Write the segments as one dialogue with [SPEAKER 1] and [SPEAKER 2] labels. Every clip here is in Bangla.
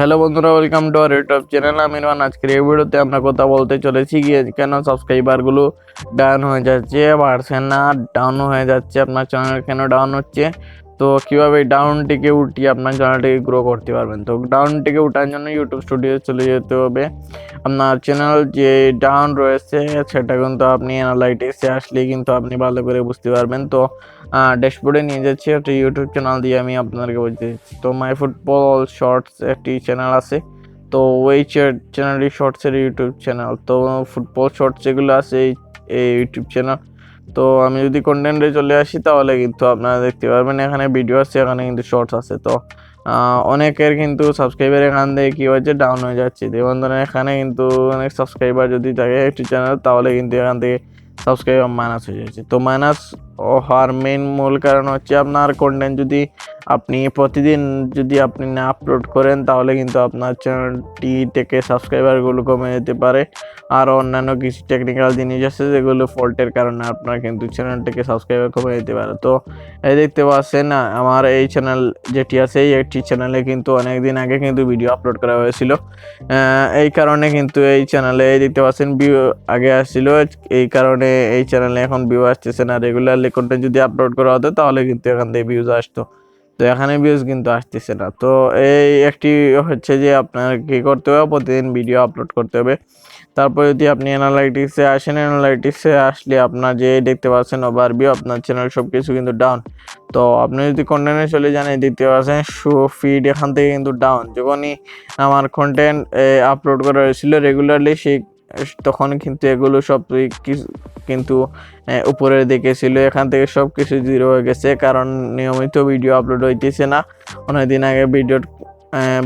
[SPEAKER 1] হ্যালো বন্ধুরা, welcome to our YouTube channel. আমি রুহান। আজকের এই ভিডিওতে আমরা কথা বলতে চলেছি গিয়ে কেন সাবস্ক্রাইবারগুলো ডাউন হয়ে যাচ্ছে, বাড়ছে না, ডাউন হয়ে যাচ্ছে, আপনার চ্যানেল কেন ডাউন হচ্ছে, তো কীভাবে ডাউনটিকে উঠিয়ে আপনার চ্যানেলটিকে গ্রো করতে পারবেন। তো ডাউনটিকে উঠার জন্য ইউটিউব স্টুডিও চলে যেতে হবে। আপনার চ্যানেল যে ডাউন রয়েছে সেটা কিন্তু আপনি অ্যানালাইটিক্সে আসলেই কিন্তু আপনি ভালো করে বুঝতে পারবেন। তো ড্যাশবোর্ডে নিয়ে যাচ্ছি একটা ইউটিউব চ্যানেল দিয়ে আমি আপনাদেরকে বলতে চাচ্ছি। তো মাই ফুটবল শর্টস একটি চ্যানেল আছে, তো ওই চ্যানেলটি শর্টসের ইউটিউব চ্যানেল। তো ফুটবল শর্টস যেগুলো আছে এই ইউটিউব চ্যানেল। তো আমি যদি কন্টেন্টে চলে আসি তাহলে কিন্তু আপনারা দেখতে পারবেন এখানে ভিডিও আছে, এখানে কিন্তু শর্টস আছে। তো অনেকের কিন্তু সাবস্ক্রাইবার এখান থেকে কী হচ্ছে, ডাউন হয়ে যাচ্ছে। যেমন ধরেন এখানে কিন্তু অনেক সাবস্ক্রাইবার যদি থাকে একটি চ্যানেল, তাহলে কিন্তু এখান থেকে সাবস্ক্রাইবার মাইনাস হয়ে যাচ্ছে। তো মাইনাস হওয়ার মেন মূল কারণ হচ্ছে আপনার কন্টেন্ট যদি আপনি প্রতিদিন যদি আপনি না আপলোড করেন, তাহলে কিন্তু আপনার চ্যানেলটি থেকে সাবস্ক্রাইবারগুলো কমে যেতে পারে। আর অন্যান্য কিছু টেকনিক্যাল জিনিস আছে যেগুলো ফল্টের কারণে আপনার কিন্তু চ্যানেল থেকে সাবস্ক্রাইবার কমে যেতে পারে। তো এই দেখতে পাচ্ছেন আমার এই চ্যানেল যেটি আছে, একটি চ্যানেলে কিন্তু অনেক দিন আগে কিন্তু ভিডিও আপলোড করা হয়েছিল। এই কারণে কিন্তু এই চ্যানেলে দেখতে পাচ্ছেন ভিউ আগে আসছিল, এই কারণে এই চ্যানেলে এখন ভিউ আসতেছে না। রেগুলারলি কন্টেন্ট যদি আপলোড করা হতো তাহলে কিন্তু এখান থেকে ভিউজ আসতো, তো এখানে ভিউজ কিন্তু আসতেছে না। তো এই একটি হচ্ছে যে আপনার কী করতে হবে, প্রতিদিন ভিডিও আপলোড করতে হবে। তারপর যদি আপনি অ্যানালাইটিক্সে আসেন, অ্যানালাইটিক্সে আসলে আপনার যে দেখতে পাচ্ছেন ওভারভিউ, আপনার চ্যানেল সব কিছু কিন্তু ডাউন। তো আপনি যদি কন্টেন্টে চলে যান, এই দেখতে পাচ্ছেন শো ফিড, এখান থেকে কিন্তু ডাউন। যখনই আমার কন্টেন্ট আপলোড করা হয়েছিল রেগুলারলি তখন কিন্তু এগুলো সব কিছু কিন্তু উপরের দিকে ছিল। এখান থেকে সব কিছু জিরো হয়ে গেছে, কারণ নিয়মিত ভিডিও আপলোড হইতেছে না। অনেকদিন আগে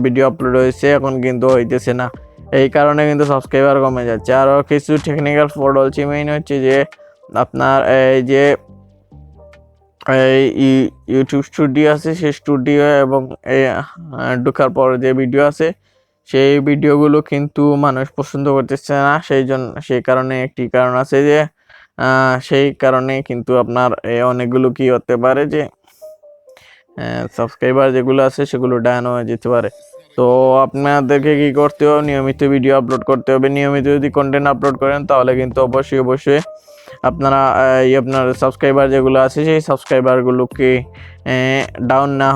[SPEAKER 1] ভিডিও আপলোড হয়েছে, এখন কিন্তু হইতেছে না। এই কারণে কিন্তু সাবস্ক্রাইবার কমে যাচ্ছে। আরও কিছু টেকনিক্যাল ফল্ট হচ্ছে, মেইন হচ্ছে যে আপনার এই যে ইউটিউব স্টুডিও আছে, সেই স্টুডিও এবং ঢোকার পর যে ভিডিও আছে সেই ভিডিওগুলো কিন্তু মানুষ পছন্দ করতেছে না। সেই কারণে একটি কারণ আছে যে সেই কারণে কিন্তু আপনার অনেকগুলো কি হতে পারে যে সাবস্ক্রাইবার যেগুলো আছে সেগুলো ডাউন হয়ে যেতে পারে। তো আপনাদেরকে কি করতে হবে, নিয়মিত ভিডিও আপলোড করতে হবে। নিয়মিত যদি কন্টেন্ট আপলোড করেন তাহলে কিন্তু অবশ্যই আপনারা আপনার সাবস্ক্রাইবার যেগুলো আছে সেই সাবস্ক্রাইবারগুলোকে ডাউন না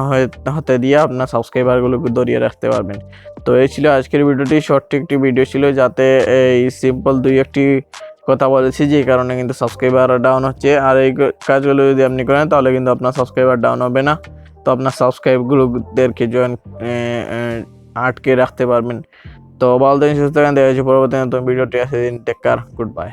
[SPEAKER 1] হতে দিয়ে আপনার সাবস্ক্রাইবারগুলোকে ধরিয়ে রাখতে পারবেন। তো এই ছিল আজকের ভিডিওটি, শর্ট একটি ভিডিও ছিল, যাতে এই সিম্পল দুই একটি কথা বলেছি যে কারণে কিন্তু সাবস্ক্রাইবার ডাউন হচ্ছে। আর এই কাজগুলো যদি আপনি করেন তাহলে কিন্তু আপনার সাবস্ক্রাইবার ডাউন হবে না। তো আপনার সাবস্ক্রাইবগুলোদেরকে আটকে রাখতে পারবেন। তো ভালো থাকেন, সুস্থ থাকেন, দেখা হচ্ছে পরবর্তী নতুন ভিডিওটি। আছে দিন, টেক কেয়ার, গুড বাই।